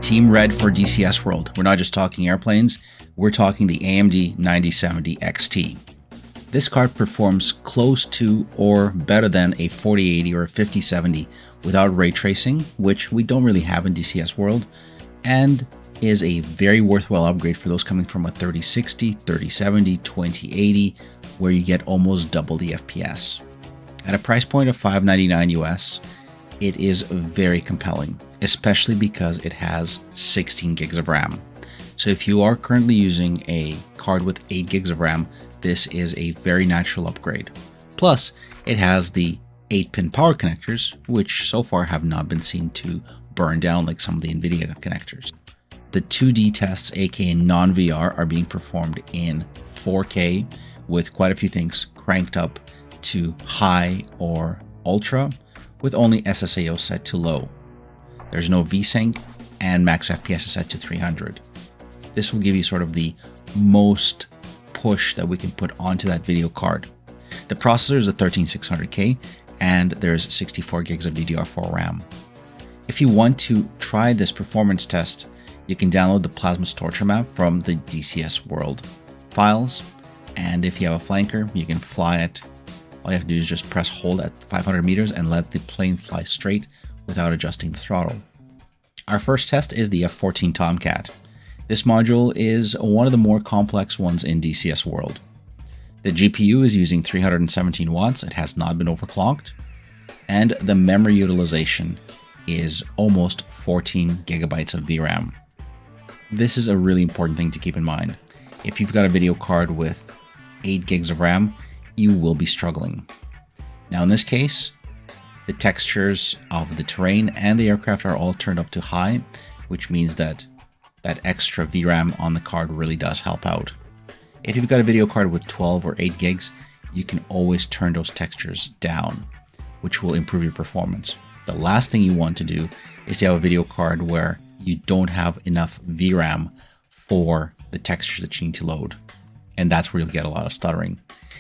Team Red for DCS World. We're not just talking airplanes, we're talking the AMD R9070xt. This card performs close to or better than a 4080 or a 5070 without ray tracing, which we don't really have in DCS World, and is a very worthwhile upgrade for those coming from a 3060, 3070, 2080, where you get almost double the FPS. At a price point of $599 US, it is very compelling, especially because it has 16 gigs of RAM. So if you are currently using a card with 8 gigs of RAM, this is a very natural upgrade. Plus, it has the 8-pin power connectors, which so far have not been seen to burn down like some of the NVIDIA connectors. The 2D tests, aka non-VR, are being performed in 4K with quite a few things cranked up to high or ultra, with only SSAO set to low. There's no VSync, and max FPS is set to 300. This will give you sort of the most push that we can put onto that video card. The processor is a 13600K, and there's 64 gigs of DDR4 RAM. If you want to try this performance test, you can download the Plasma Torture map from the DCS World files, and if you have a flanker, you can fly it. All you have to do is just press hold at 500 meters and let the plane fly straight without adjusting the throttle. Our first test is the F-14 Tomcat. This module is one of the more complex ones in DCS World. The GPU is using 317 watts, it has not been overclocked, and the memory utilization is almost 14 gigabytes of VRAM. This is a really important thing to keep in mind. If you've got a video card with 8 gigs of RAM, you will be struggling. Now in this case, the textures of the terrain and the aircraft are all turned up to high, which means that that extra VRAM on the card really does help out. If you've got a video card with 12 or 8 gigs, you can always turn those textures down, which will improve your performance. The last thing you want to do is to have a video card where you don't have enough VRAM for the textures that you need to load. And that's where you'll get a lot of stuttering.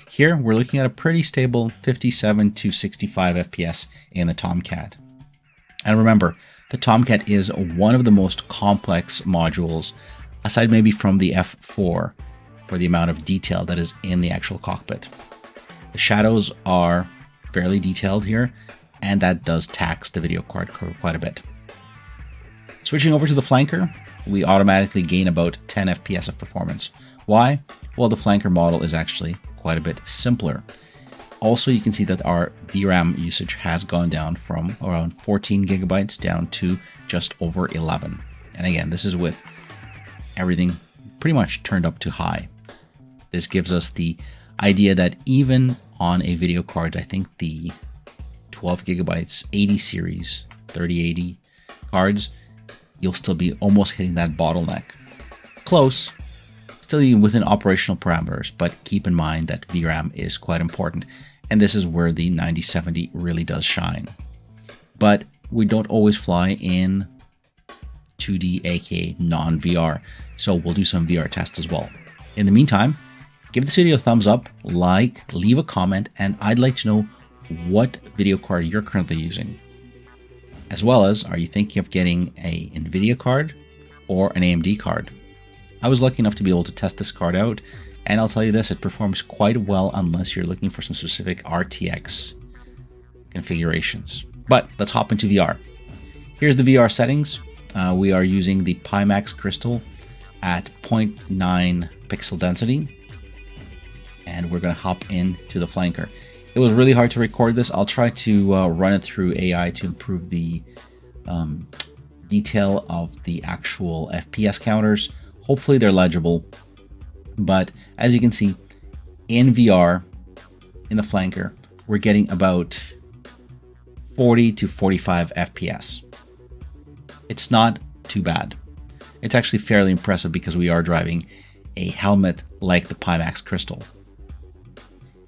Here, we're looking at a pretty stable 57 to 65 FPS in the Tomcat. And remember, the Tomcat is one of the most complex modules, aside maybe from the F4, for the amount of detail that is in the actual cockpit. The shadows are fairly detailed here, and that does tax the video card quite a bit. Switching over to the flanker, we automatically gain about 10 FPS of performance. Why? Well, the flanker model is actually quite a bit simpler. Also, you can see that our VRAM usage has gone down from around 14 gigabytes down to just over 11. And again, this is with everything pretty much turned up to high. This gives us the idea that even on a video card, I think the 12 gigabytes 80 series 3080 cards, you'll still be almost hitting that bottleneck. Close, still even within operational parameters, but keep in mind that VRAM is quite important, and this is where the 9070 really does shine. But we don't always fly in 2D, aka non-VR, so we'll do some VR tests as well. In the meantime, give this video a thumbs up, like, leave a comment, and I'd like to know what video card you're currently using. As well as, are you thinking of getting a NVIDIA card or an AMD card? I was lucky enough to be able to test this card out, and I'll tell you this, it performs quite well unless you're looking for some specific RTX configurations. But let's hop into VR. Here's the VR settings. We are using the Pimax Crystal at 0.9 pixel density, and we're going to hop into the flanker. It was really hard to record this. I'll try to run it through AI to improve the detail of the actual FPS counters. Hopefully they're legible. But as you can see, in VR, in the flanker, we're getting about 40 to 45 FPS. It's not too bad. It's actually fairly impressive because we are driving a helmet like the Pimax Crystal.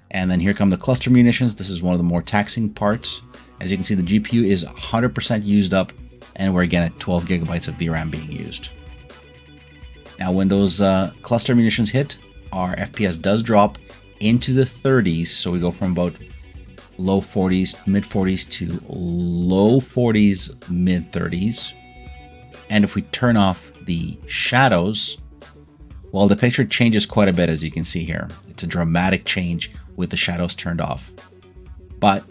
And then here come the cluster munitions. This is one of the more taxing parts. As you can see, the GPU is 100% used up, and we're again at 12 gigabytes of VRAM being used. Now, when those cluster munitions hit, our FPS does drop into the 30s. So we go from about low 40s, mid 40s to low 40s, mid 30s. And if we turn off the shadows, well, the picture changes quite a bit, as you can see here. It's a dramatic change with the shadows turned off. But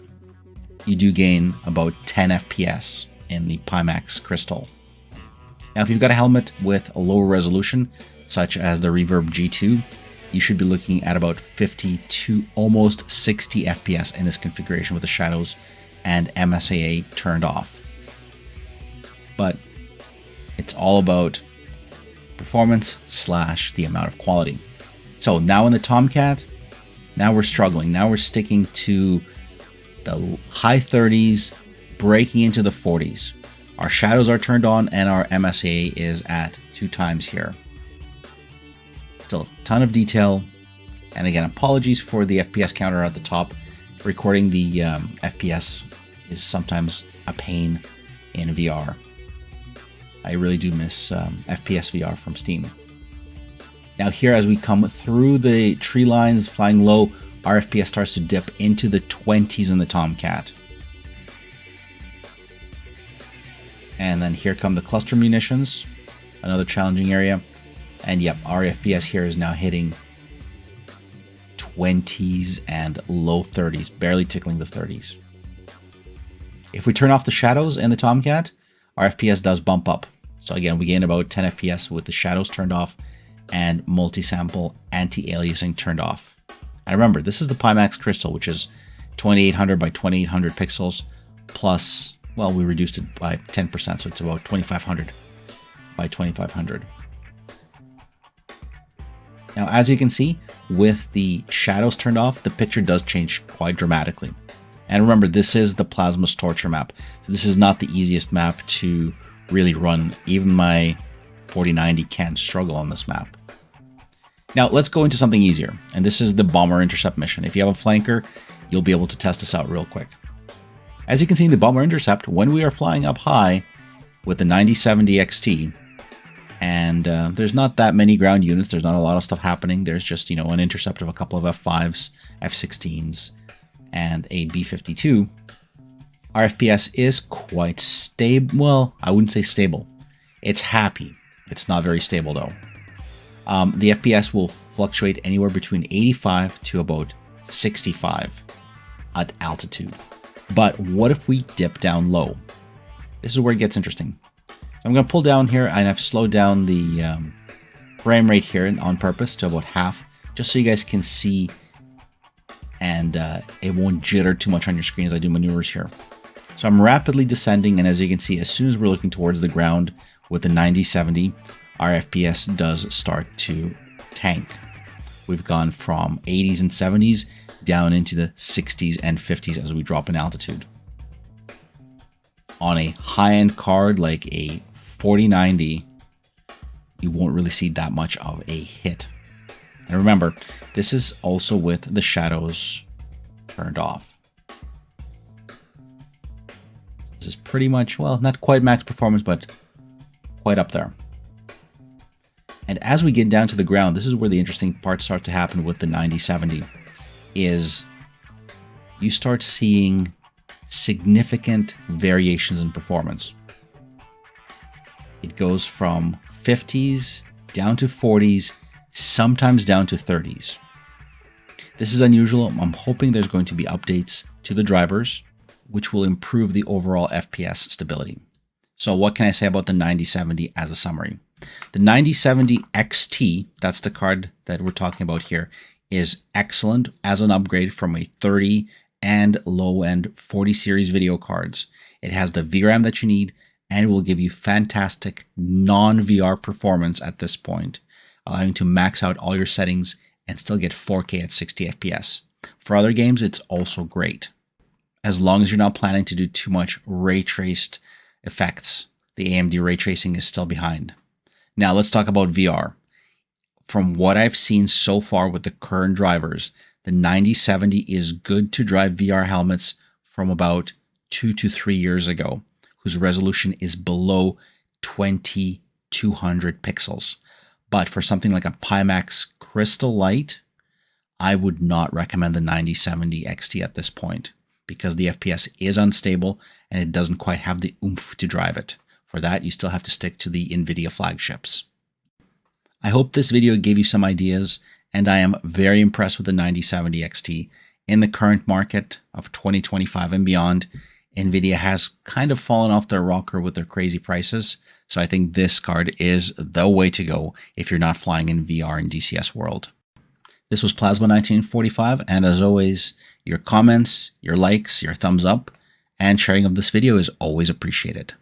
you do gain about 10 FPS in the Pimax Crystal. Now, if you've got a helmet with a lower resolution, such as the Reverb G2, you should be looking at about 50 to almost 60 FPS in this configuration with the shadows and MSAA turned off. But it's all about performance / the amount of quality. So now in the Tomcat, now we're struggling. Now we're sticking to the high 30s, breaking into the 40s. Our shadows are turned on and our MSAA is at 2 times here. Still a ton of detail. And again, apologies for the FPS counter at the top. Recording the FPS is sometimes a pain in VR. I really do miss FPS VR from Steam. Now here, as we come through the tree lines, flying low, our FPS starts to dip into the 20s in the Tomcat. And then here come the cluster munitions, another challenging area. And yep, our FPS here is now hitting 20s and low 30s, barely tickling the 30s. If we turn off the shadows in the Tomcat, our FPS does bump up. So again, we gain about 10 FPS with the shadows turned off and multi-sample anti-aliasing turned off. And remember, this is the Pimax Crystal, which is 2800 by 2800 pixels plus, well, we reduced it by 10%, so it's about 2500 by 2500. Now, as you can see, with the shadows turned off, the picture does change quite dramatically. And remember, this is the Plasma's Torture map. So this is not the easiest map to really run. Even my 4090 can struggle on this map. Now, let's go into something easier. And this is the Bomber Intercept mission. If you have a flanker, you'll be able to test this out real quick. As you can see in the Bomber Intercept, when we are flying up high with the 9070xt, and there's not that many ground units, there's not a lot of stuff happening. There's just, an intercept of a couple of F5s, F16s, and a B-52. Our FPS is quite stable. Well, I wouldn't say stable. It's happy. It's not very stable though. The FPS will fluctuate anywhere between 85 to about 65 at altitude. But what if we dip down low? This is where it gets interesting. I'm going to pull down here, and I've slowed down the frame rate here on purpose to about half, just so you guys can see, and it won't jitter too much on your screen as I do maneuvers here. So I'm rapidly descending, and as you can see, as soon as we're looking towards the ground with the 9070, our FPS does start to tank. We've gone from 80s and 70s down into the 60s and 50s as we drop in altitude. On a high-end card like a 4090, you won't really see that much of a hit. And remember, this is also with the shadows turned off. This is pretty much, well, not quite max performance, but quite up there. And as we get down to the ground, this is where the interesting parts start to happen with the 9070, is you start seeing significant variations in performance. It goes from 50s down to 40s, sometimes down to 30s. This is unusual. I'm hoping there's going to be updates to the drivers, which will improve the overall FPS stability. So what can I say about the 9070 as a summary? The 9070xt, that's the card that we're talking about here, is excellent as an upgrade from a 30 and low-end 40 series video cards. It has the VRAM that you need, and it will give you fantastic non-VR performance at this point, allowing you to max out all your settings and still get 4K at 60 FPS. For other games, it's also great, as long as you're not planning to do too much ray-traced effects. The AMD ray tracing is still behind. Now let's talk about VR. From what I've seen so far with the current drivers, the 9070 is good to drive VR helmets from about 2 to 3 years ago, whose resolution is below 2200 pixels. But for something like a Pimax Crystal Light, I would not recommend the 9070xt at this point, because the FPS is unstable and it doesn't quite have the oomph to drive it. For that, you still have to stick to the NVIDIA flagships. I hope this video gave you some ideas, and I am very impressed with the 9070 XT. In the current market of 2025 and beyond, NVIDIA has kind of fallen off their rocker with their crazy prices, so I think this card is the way to go if you're not flying in VR and DCS world. This was Plasma1945, and as always, your comments, your likes, your thumbs up, and sharing of this video is always appreciated.